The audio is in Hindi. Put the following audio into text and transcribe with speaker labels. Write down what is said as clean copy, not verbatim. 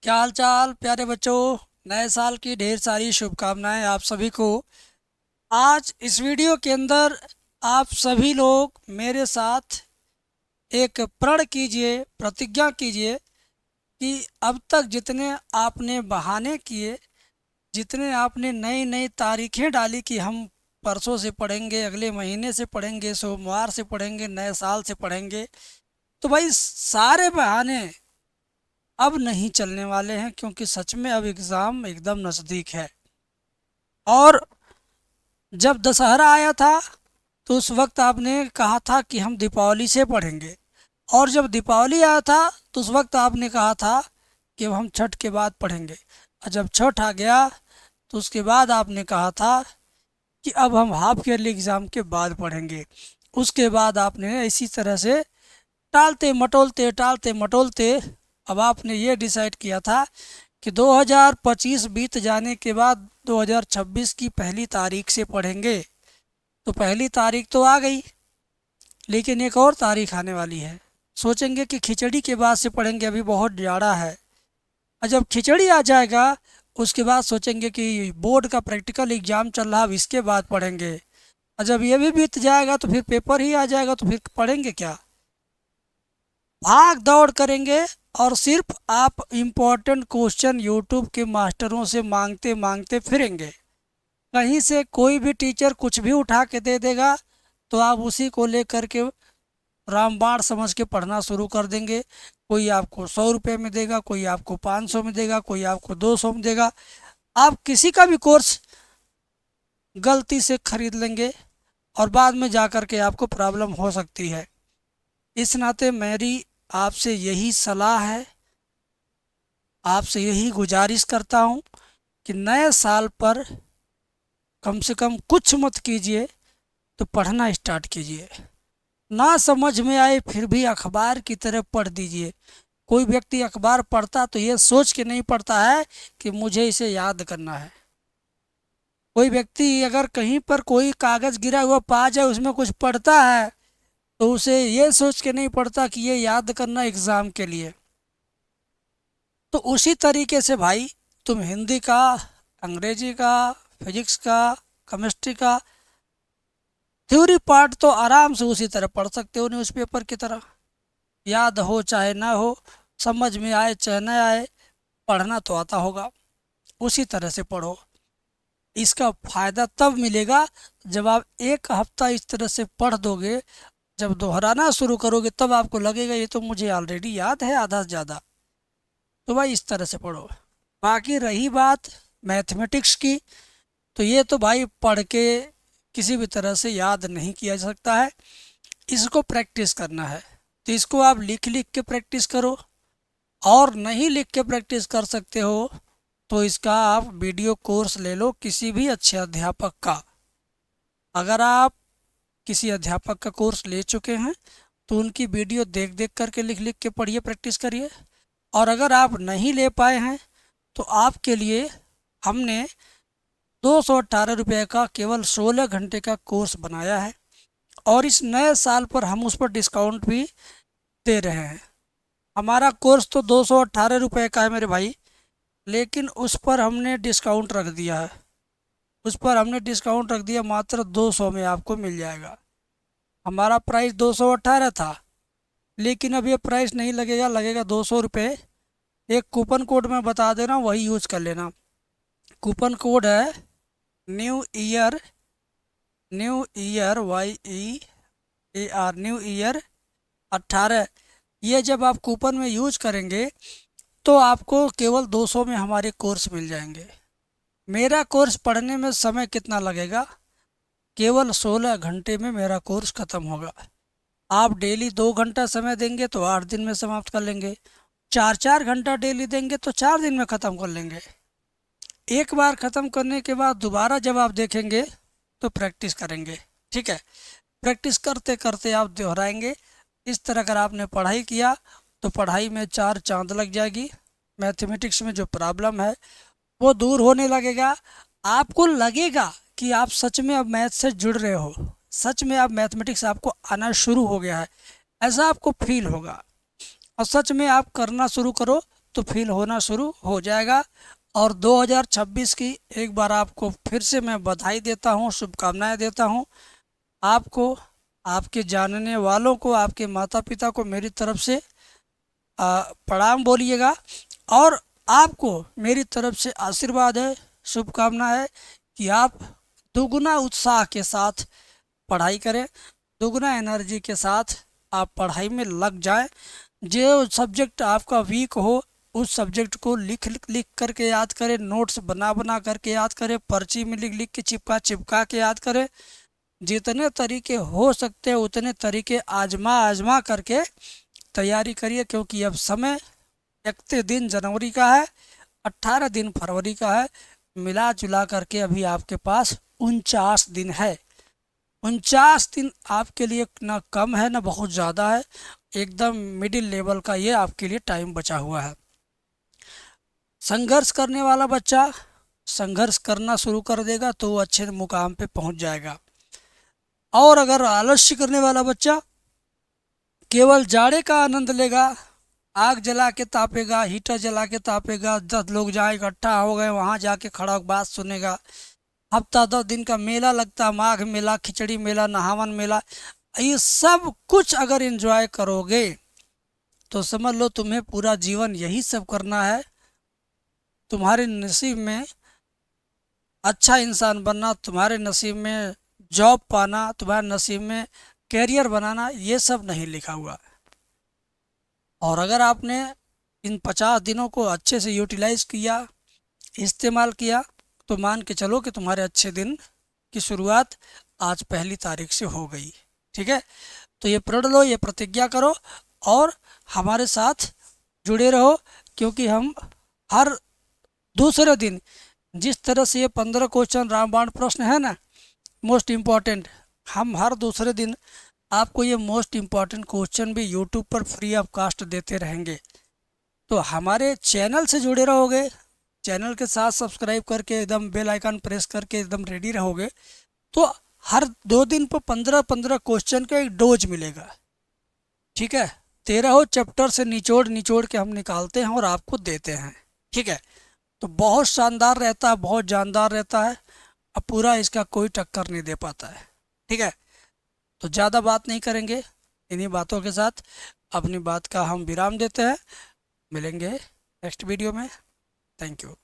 Speaker 1: क्या हाल चाल प्यारे बच्चों। नए साल की ढेर सारी शुभकामनाएं आप सभी को। आज इस वीडियो के अंदर आप सभी लोग मेरे साथ एक प्रण कीजिए, प्रतिज्ञा कीजिए कि अब तक जितने आपने बहाने किए, जितने आपने नई नई तारीखें डाली कि हम परसों से पढ़ेंगे, अगले महीने से पढ़ेंगे, सोमवार से पढ़ेंगे, नए साल से पढ़ेंगे, तो भाई सारे बहाने अब नहीं चलने वाले हैं, क्योंकि सच में अब एग्ज़ाम एकदम नज़दीक है। और जब दशहरा आया था तो उस वक्त आपने कहा था कि हम दीपावली से पढ़ेंगे, और जब दीपावली आया था तो उस वक्त आपने कहा था कि अब हम छठ के बाद पढ़ेंगे, और जब छठ आ गया तो उसके बाद आपने कहा था कि अब हम हाफ ईयरली एग्ज़ाम के बाद पढ़ेंगे। उसके बाद आपने इसी तरह से टालते मटोलते अब आपने ये डिसाइड किया था कि 2025 बीत जाने के बाद 2026 की पहली तारीख से पढ़ेंगे। तो पहली तारीख तो आ गई, लेकिन एक और तारीख आने वाली है। सोचेंगे कि खिचड़ी के बाद से पढ़ेंगे, अभी बहुत जाड़ा है। और जब खिचड़ी आ जाएगा उसके बाद सोचेंगे कि बोर्ड का प्रैक्टिकल एग्ज़ाम चल रहा, अब इसके बाद पढ़ेंगे। और जब ये भी बीत जाएगा तो फिर पेपर ही आ जाएगा, तो फिर पढ़ेंगे क्या? भाग दौड़ करेंगे और सिर्फ आप इम्पोर्टेंट क्वेश्चन यूट्यूब के मास्टरों से मांगते मांगते फिरेंगे। कहीं से कोई भी टीचर कुछ भी उठा के दे देगा तो आप उसी को लेकर के रामबाण समझ के पढ़ना शुरू कर देंगे। कोई आपको 100 रुपये में देगा, कोई आपको 500 में देगा, कोई आपको 200 में देगा। आप किसी का भी कोर्स गलती से खरीद लेंगे और बाद में जा कर के आपको प्रॉब्लम हो सकती है। इस नाते मेरी आपसे यही सलाह है, आपसे यही गुजारिश करता हूँ कि नए साल पर कम से कम कुछ मत कीजिए तो पढ़ना स्टार्ट कीजिए। ना समझ में आए फिर भी अखबार की तरह पढ़ दीजिए। कोई व्यक्ति अखबार पढ़ता तो ये सोच के नहीं पढ़ता है कि मुझे इसे याद करना है। कोई व्यक्ति अगर कहीं पर कोई कागज़ गिरा हुआ पा जाए, उसमें कुछ पढ़ता है, तो उसे ये सोच के नहीं पढ़ता कि ये याद करना एग्ज़ाम के लिए। तो उसी तरीके से भाई, तुम हिंदी का, अंग्रेजी का, फिजिक्स का, केमिस्ट्री का थ्योरी पार्ट तो आराम से उसी तरह पढ़ सकते हो, न्यूज़पेपर की तरह। याद हो चाहे ना हो, समझ में आए चाहे ना आए, पढ़ना तो आता होगा। उसी तरह से पढ़ो। इसका फ़ायदा तब मिलेगा जब आप एक हफ्ता इस तरह से पढ़ दोगे। जब दोहराना शुरू करोगे तब आपको लगेगा ये तो मुझे ऑलरेडी याद है आधा से ज़्यादा। तो भाई इस तरह से पढ़ो। बाकी रही बात मैथमेटिक्स की, तो ये तो भाई पढ़ के किसी भी तरह से याद नहीं किया जा सकता है। इसको प्रैक्टिस करना है, तो इसको आप लिख लिख के प्रैक्टिस करो। और नहीं लिख के प्रैक्टिस कर सकते हो तो इसका आप वीडियो कोर्स ले लो किसी भी अच्छे अध्यापक का। अगर आप किसी अध्यापक का कोर्स ले चुके हैं तो उनकी वीडियो देख देख करके लिख लिख के पढ़िए, प्रैक्टिस करिए। और अगर आप नहीं ले पाए हैं तो आपके लिए हमने 218 रुपये का केवल 16 घंटे का कोर्स बनाया है, और इस नए साल पर हम उस पर डिस्काउंट भी दे रहे हैं। हमारा कोर्स तो 218 रुपये का है मेरे भाई, लेकिन उस पर हमने डिस्काउंट रख दिया है। उस पर हमने डिस्काउंट रख दिया, मात्र 200 में आपको मिल जाएगा। हमारा प्राइस 218 था, लेकिन अब ये प्राइस नहीं लगेगा, लगेगा 200 रुपये। एक कूपन कोड मैं बता दे रहा हूँ, वही यूज कर लेना। कूपन कोड है new year, YEAR, new year 18। ये जब आप कूपन में यूज करेंगे तो आपको केवल 200 में हमारे कोर्स मिल जाएंगे। मेरा कोर्स पढ़ने में समय कितना लगेगा? केवल 16 घंटे में मेरा कोर्स ख़त्म होगा। आप डेली 2 घंटा समय देंगे तो 8 दिन में समाप्त कर लेंगे। 4-4 घंटा डेली देंगे तो 4 दिन में ख़त्म कर लेंगे। एक बार ख़त्म करने के बाद दोबारा जब आप देखेंगे तो प्रैक्टिस करेंगे, ठीक है। प्रैक्टिस करते करते आप दोहराएंगे। इस तरह अगर आपने पढ़ाई किया तो पढ़ाई में 4 चांद लग जाएगी। मैथमेटिक्स में जो प्रॉब्लम है वो दूर होने लगेगा। आपको लगेगा कि आप सच में अब मैथ से जुड़ रहे हो, सच में अब मैथमेटिक्स आपको आना शुरू हो गया है, ऐसा आपको फील होगा। और सच में आप करना शुरू करो तो फील होना शुरू हो जाएगा। और 2026 की एक बार आपको फिर से मैं बधाई देता हूँ, शुभकामनाएं देता हूँ। आपको, आपके जानने वालों को, आपके माता पिता को मेरी तरफ से प्रणाम बोलिएगा। और आपको मेरी तरफ से आशीर्वाद है, शुभकामना है कि आप दुगना उत्साह के साथ पढ़ाई करें, दुगना एनर्जी के साथ आप पढ़ाई में लग जाएं। जो सब्जेक्ट आपका वीक हो उस सब्जेक्ट को लिख लिख करके याद करें, नोट्स बना बना करके याद करें, पर्ची में लिख लिख के चिपका चिपका के याद करें। जितने तरीके हो सकते हैं उतने तरीके आजमा आजमा करके तैयारी करिए, क्योंकि अब समय 31 दिन जनवरी का है, 18 दिन फरवरी का है, मिला जुला करके अभी आपके पास 49 दिन है। 49 दिन आपके लिए ना कम है ना बहुत ज़्यादा है, एकदम मिडिल लेवल का ये आपके लिए टाइम बचा हुआ है। संघर्ष करने वाला बच्चा संघर्ष करना शुरू कर देगा तो वो अच्छे मुकाम पे पहुंच जाएगा। और अगर आलस्य करने वाला बच्चा केवल जाड़े का आनंद लेगा, आग जला के तापेगा, हीटर जला के तापेगा, 10 लोग जहाँ इकट्ठा हो गए वहाँ जाके खड़ा होकर बात सुनेगा, हफ्ता 10 दिन का मेला लगता, माघ मेला, खिचड़ी मेला, नहावन मेला, ये सब कुछ अगर एंजॉय करोगे तो समझ लो तुम्हें पूरा जीवन यही सब करना है। तुम्हारे नसीब में अच्छा इंसान बनना, तुम्हारे नसीब में जॉब पाना, तुम्हारे नसीब में कैरियर बनाना, ये सब नहीं लिखा हुआ। और अगर आपने इन 50 दिनों को अच्छे से यूटिलाइज किया, इस्तेमाल किया, तो मान के चलो कि तुम्हारे अच्छे दिन की शुरुआत आज 1 तारीख से हो गई। ठीक है, तो ये प्रण लो, ये प्रतिज्ञा करो और हमारे साथ जुड़े रहो, क्योंकि हम हर दूसरे दिन जिस तरह से ये 15 क्वेश्चन रामबाण प्रश्न है ना मोस्ट इम्पॉर्टेंट, हम हर दूसरे दिन आपको ये मोस्ट इम्पॉर्टेंट क्वेश्चन भी यूट्यूब पर फ्री ऑफ कास्ट देते रहेंगे। तो हमारे चैनल से जुड़े रहोगे, चैनल के साथ सब्सक्राइब करके एकदम बेल आइकन प्रेस करके एकदम रेडी रहोगे, तो हर 2 दिन पर 15-15 क्वेश्चन का एक डोज मिलेगा। ठीक है, 13 चैप्टर से निचोड़ निचोड़ के हम निकालते हैं और आपको देते हैं। ठीक है, तो बहुत शानदार रहता है, बहुत जानदार रहता है, अब पूरा इसका कोई टक्कर नहीं दे पाता है। ठीक है, तो ज़्यादा बात नहीं करेंगे, इन्हीं बातों के साथ अपनी बात का हम विराम देते हैं। मिलेंगे नेक्स्ट वीडियो में। Thank you.